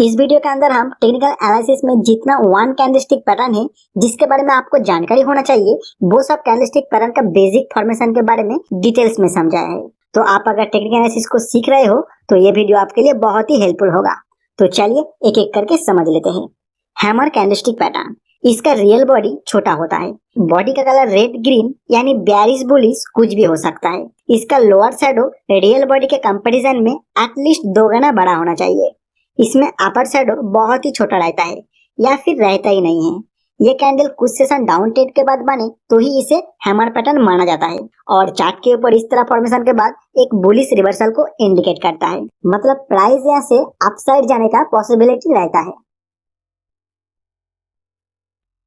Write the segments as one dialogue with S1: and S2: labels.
S1: इस वीडियो के अंदर हम टेक्निकल एनालिसिस में जितना वन कैंडलस्टिक पैटर्न है जिसके बारे में आपको जानकारी होना चाहिए वो सब कैंडलस्टिक पैटर्न का बेसिक फॉर्मेशन के बारे में डिटेल्स में समझाया है। तो आप अगर टेक्निकल एनालिसिस को सीख रहे हो तो ये वीडियो आपके लिए बहुत ही हेल्पफुल होगा। तो चलिए एक एक करके समझ लेते हैं। हैमर कैंडलस्टिक पैटर्न, इसका रियल बॉडी छोटा होता है। बॉडी का कलर रेड ग्रीन यानी बेयरिश बुलिश कुछ भी हो सकता है। इसका लोअर शैडो रियल बॉडी के कंपैरिजन में एटलीस्ट 2 गुना बड़ा होना चाहिए। इसमें अपर शैडो बहुत ही छोटा रहता है या फिर रहता ही नहीं है। ये कैंडल कुछ सेशन डाउन ट्रेंड के बाद बने तो ही इसे हैमर पैटर्न माना जाता है और चार्ट के ऊपर इस तरह फॉर्मेशन के बाद एक बुलिश रिवर्सल को इंडिकेट करता है, मतलब प्राइस यहाँ से अपसाइड जाने का पॉसिबिलिटी रहता है।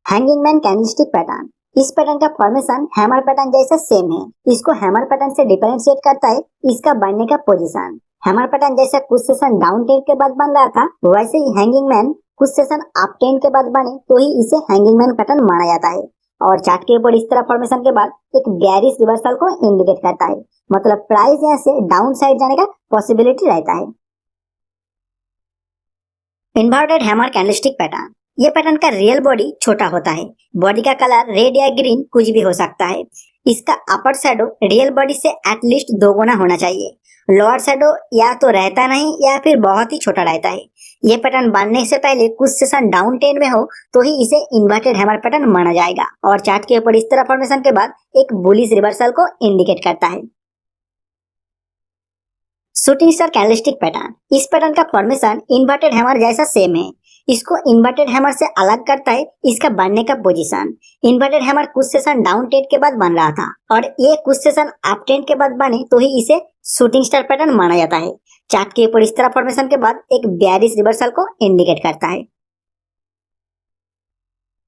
S1: हैंगिंग मैन कैंडलस्टिक पैटर्न, इस पैटर्न का फॉर्मेशन हैमर पैटर्न जैसा सेम है। इसको हैमर पैटर्न से डिफरेंशिएट करता है इसका बनने का पोजीशन। हैमर पैटर्न जैसा कुछ सेशन डाउन ट्रेंड के बाद बन रहा था वैसे ही हैंगिंग मैन कुछ सेशन अप ट्रेंड के बाद बने तो ही इसे हैंगिंग मैन पैटर्न माना जाता है और चार्ट के ऊपर इस तरह फॉर्मेशन के बाद एक बेयरिश रिवर्सल को इंडिकेट करता है, मतलब प्राइस यहाँ से डाउन साइड जाने का पॉसिबिलिटी रहता है। इन्वर्टेड हैमर कैंडलस्टिक पैटर्न, ये पैटर्न का रियल बॉडी छोटा होता है। बॉडी का कलर रेड या ग्रीन कुछ भी हो सकता है। इसका अपर शैडो रियल बॉडी से एटलीस्ट 2 गुना होना चाहिए। लोअर शैडो या तो रहता नहीं या फिर बहुत ही छोटा रहता है। ये पैटर्न बनने से पहले कुछ सेशन डाउन ट्रेंड में हो तो ही इसे इन्वर्टेड हैमर पैटर्न माना जाएगा और चार्ट के ऊपर इस तरह फॉर्मेशन के बाद एक बुलिश रिवर्सल को इंडिकेट करता है। शूटिंग स्टार कैंडलस्टिक पैटर्न, इस पैटर्न का फॉर्मेशन इन्वर्टेड हैमर जैसा सेम है। इसको इन्वर्टेड हैमर से अलग करता है इसका बनने का पोजीशन। इन्वर्टेड हैमर कुछ सेशन डाउन ट्रेंड के बाद बन रहा था और ये कुछ सेशन अप ट्रेंड के बाद बने तो ही इसे शूटिंग स्टार पैटर्न माना जाता है। चार्ट के ऊपर इस तरह फॉर्मेशन के बाद एक बेयरिश रिवर्सल को इंडिकेट करता है।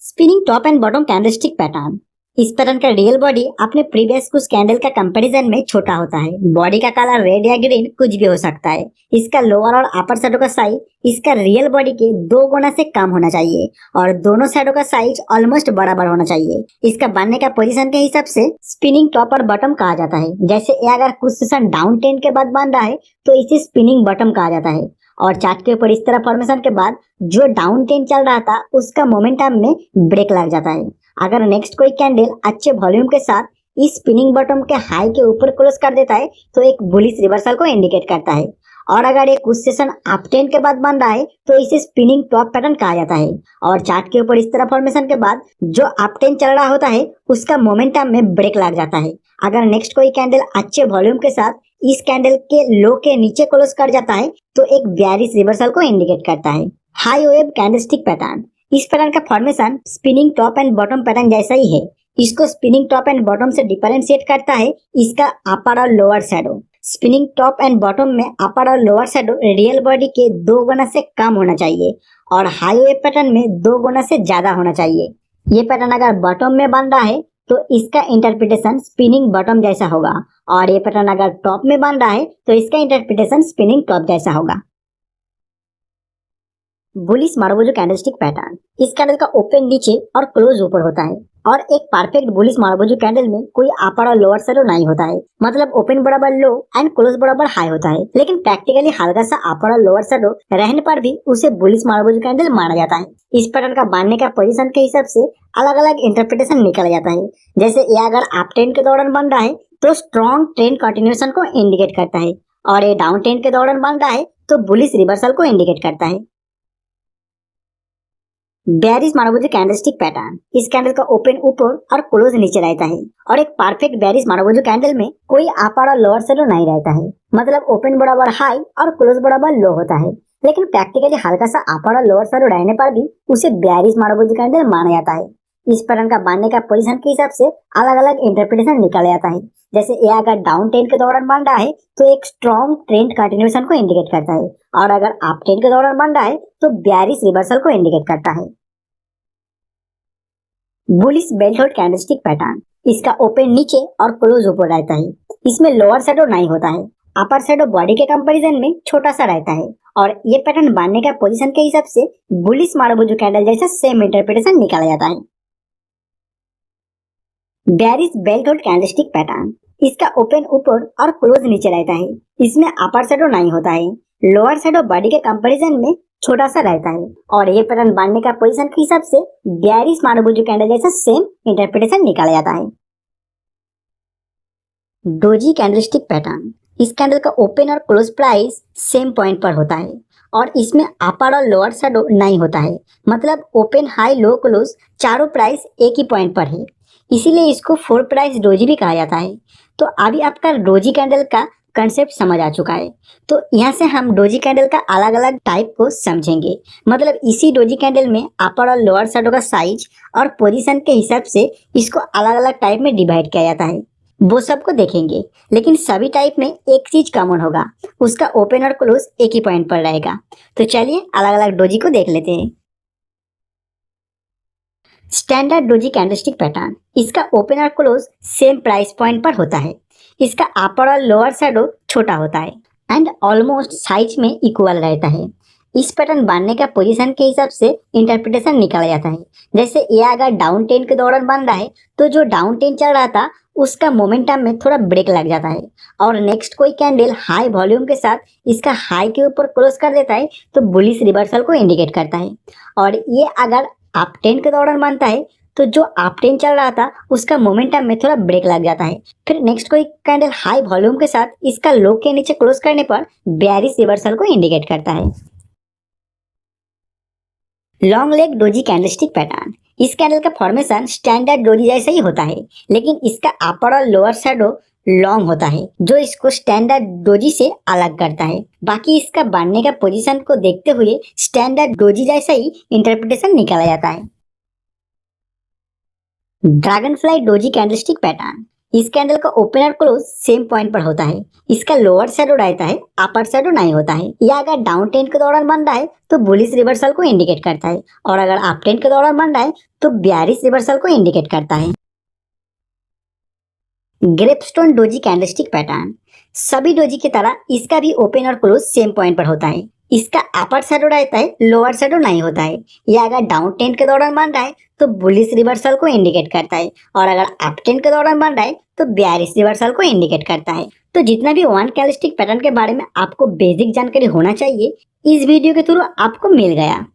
S1: Spinning top and bottom candlestick pattern, इस पैटर्न का रियल बॉडी अपने प्रीवियस कुछ कैंडल का कंपैरिजन में छोटा होता है। बॉडी का कलर रेड या ग्रीन कुछ भी हो सकता है। इसका लोअर और अपर शैडो का साइज इसका रियल बॉडी के 2 गुना से कम होना चाहिए और दोनों शैडो का साइज ऑलमोस्ट बराबर होना चाहिए। इसका बनने का पोजीशन के हिसाब से स्पिनिंग टॉप और बॉटम कहा जाता है। जैसे ये अगर कुछ सेशन डाउन ट्रेंड के बाद बन रहा है तो इसे स्पिनिंग बॉटम कहा जाता है और चार्ट के ऊपर इस तरह फॉर्मेशन के बाद जो डाउन ट्रेंड चल रहा था उसका मोमेंटम में ब्रेक लग जाता है। अगर नेक्स्ट कोई कैंडल अच्छे वॉल्यूम के साथ इस स्पिनिंग बॉटम के हाई के ऊपर क्लोज कर देता है तो एक बुलिश रिवर्सल को इंडिकेट करता है और अगर एक कुछ सेशन अप ट्रेंड के बाद बन रहा है तो इसे स्पिनिंग टॉप पैटर्न कहा जाता है और चार्ट के ऊपर इस तरह फॉर्मेशन के बाद जो अप ट्रेंड चल रहा होता है उसका मोमेंटम में ब्रेक लग जाता है। अगर नेक्स्ट कोई कैंडल अच्छे वॉल्यूम के साथ इस कैंडल के लो के नीचे क्लोज कर जाता है तो एक बेयरिश रिवर्सल को इंडिकेट करता है। हाई वेव कैंडलस्टिक पैटर्न, इस पैटर्न का formation spinning top and bottom pattern जैसा ही है। इसको स्पिनिंग टॉप एंड बॉटम से डिफरेंशिएट करता है इसका अपर और lower shadow. Spinning top and bottom में अपर और लोअर शैडो रियल बॉडी के 2 गुना से कम होना चाहिए और हाई वेव पैटर्न में 2 गुना से ज्यादा होना चाहिए। ये पैटर्न अगर बॉटम में बन रहा है तो इसका इंटरप्रिटेशन स्पिनिंग बॉटम जैसा होगा और ये पैटर्न अगर टॉप में बन रहा है तो इसका इंटरप्रिटेशन स्पिनिंग टॉप जैसा होगा। बुलिश मारुबुजू कैंडलस्टिक पैटर्न, इस कैंडल का ओपन नीचे और क्लोज ऊपर होता है और एक परफेक्ट बुलिश मारुबुजू कैंडल में कोई अपर और लोअर शैडो नहीं होता है, मतलब ओपन बराबर लो एंड क्लोज बराबर हाई होता है। लेकिन प्रैक्टिकली हल्का सा अपर और लोअर शैडो रहने पर भी उसे बुलिश मारुबुजू कैंडल माना जाता है। इस पैटर्न का बनने का पोजीशन के हिसाब से अलग अलग इंटरप्रिटेशन निकल जाता है। जैसे ये अगर अप ट्रेंड के दौरान बन रहा है तो स्ट्रॉन्ग ट्रेंड कंटिन्यूएशन को इंडिकेट करता है और ये डाउन ट्रेंड के दौरान बन रहा है तो बुलिश रिवर्सल को इंडिकेट करता है। बेयरिश मारुबुजू कैंडलस्टिक पैटर्न, इस कैंडल का ओपन ऊपर और क्लोज नीचे रहता है और एक परफेक्ट बेयरिश मारुबुजू कैंडल में कोई अपर और लोअर शैडो नहीं रहता है, मतलब ओपन बराबर हाई और क्लोज बराबर लो होता है। लेकिन प्रैक्टिकली हल्का सा अपर और लोअर शैडो रहने पर भी उसे बेयरिश मारुबुजू कैंडल माना जाता है। इस पैटर्न का बनने का पोजीशन के हिसाब से अलग अलग इंटरप्रिटेशन निकल जाता है। जैसे ये अगर डाउन ट्रेंड के दौरान बन रहा है तो एक स्ट्रॉन्ग ट्रेंड कंटिन्यूएशन को इंडिकेट करता है और अगर अप ट्रेंड के दौरान बन रहा है तो बेयरिश रिवर्सल को इंडिकेट करता है। Bullish belt hold candlestick pattern, इसका ओपन नीचे और क्लोज ऊपर रहता है। इसमें लोअर शैडो नहीं होता है, अपर शैडो बॉडी के कंपैरिजन में छोटा सा रहता है और ये पैटर्न बनने का पोजीशन के हिसाब से बुलिश मारुबुजू कैंडल जैसा सेम इंटरप्रिटेशन निकाला जाता है। Bearish belt hold candlestick pattern, इसका ओपन ऊपर और क्लोज नीचे रहता है। इसमें अपर शैडो नहीं होता है। लोअर शैडो बॉडी के कंपैरिजन में छोटा सा रहता है और ये पैटर्न बांधने का पोजीशन के हिसाब से बेयरिश मारुबुजू कैंडल जैसा सेम इंटरप्रिटेशन निकाला जाता है। डोजी कैंडलस्टिक पैटर्न, इस कैंडल का ओपन और क्लोज प्राइस सेम पॉइंट पर होता है और इसमें अपर और लोअर शैडो नहीं होता है। मतलब ओपन हाई लो क्लोज चारों प्राइस एक ही पॉइंट पर है, इसीलिए इसको फोर प्राइस डोजी भी कहा जाता है। तो अभी आपका डोजी कैंडल का कंसेप्ट समझ आ चुका है। तो यहाँ से हम डोजी कैंडल का अलग अलग टाइप को समझेंगे। मतलब इसी डोजी कैंडल में अपर और लोअर शैडो का साइज और पोजीशन के हिसाब से इसको अलग अलग टाइप में डिवाइड किया जाता है, वो सबको देखेंगे। लेकिन सभी टाइप में एक चीज कॉमन होगा, उसका ओपन और क्लोज एक ही पॉइंट पर रहेगा। तो चलिए अलग अलग डोजी को देख लेते हैं। स्टैंडर्ड डोजी कैंडलस्टिक पैटर्न, इसका ओपन और क्लोज सेम प्राइस पॉइंट पर होता है। इसका अपर और लोअर शैडो छोटा होता है एंड ऑलमोस्ट साइज में इक्वल रहता है। इस पैटर्न बांधने का पोजीशन के हिसाब से इंटरप्रिटेशन निकाला जाता है। जैसे ये अगर डाउन टेन के दौरान बन रहा है तो जो डाउन टेन चल रहा था उसका मोमेंटम में थोड़ा ब्रेक लग जाता है और नेक्स्ट कोई कैंडल हाई वॉल्यूम के साथ इसका हाई के ऊपर क्लोज कर देता है तो बुलिश रिवर्सल को इंडिकेट करता है। और ये अगर अप टेन के दौरान बनता है तो जो अप टेन चल रहा था उसका मोमेंटम में थोड़ा ब्रेक लग जाता है। फिर नेक्स्ट कोई कैंडल हाई वॉल्यूम के साथ इसका लो के नीचे क्लोज करने पर बेयरिश रिवर्सल को इंडिकेट करता है। Long leg doji candlestick pattern, इस कैंडल का फॉर्मेशन स्टैंडर्ड डोजी जैसा ही होता है, लेकिन इसका अपर और लोअर शैडो लॉन्ग होता है जो इसको स्टैंडर्ड डोजी से अलग करता है। बाकी इसका बांधने का पोजीशन को देखते हुए स्टैंडर्ड डोजी जैसा ही इंटरप्रिटेशन निकाला जाता है। Dragon fly doji candlestick pattern, इस कैंडल का ओपन और क्लोज सेम पॉइंट पर होता है। इसका लोअर शैडो रहता है, अपर शैडो नहीं होता है। यह अगर डाउन ट्रेंड के दौरान बन रहा है तो बुलिश रिवर्सल को इंडिकेट करता है और अगर अप ट्रेंड के दौरान बन रहा है तो बेयरिश रिवर्सल को इंडिकेट करता है। ग्रेपस्टोन डोजी कैंडलस्टिक पैटर्न, सभी डोजी की तरह इसका भी ओपन और क्लोज सेम पॉइंट पर होता है। इसका अपर शैडो रहता है, लोअर शैडो नहीं होता है। यह अगर डाउन ट्रेंड के दौरान बन रहा है तो बुलिश रिवर्सल को इंडिकेट करता है और अगर अप ट्रेंड के दौरान बन रहा है तो बेयरिश रिवर्सल को इंडिकेट करता है। तो जितना भी वन कैंडलस्टिक पैटर्न के बारे में आपको बेसिक जानकारी होना चाहिए इस वीडियो के थ्रू आपको मिल गया।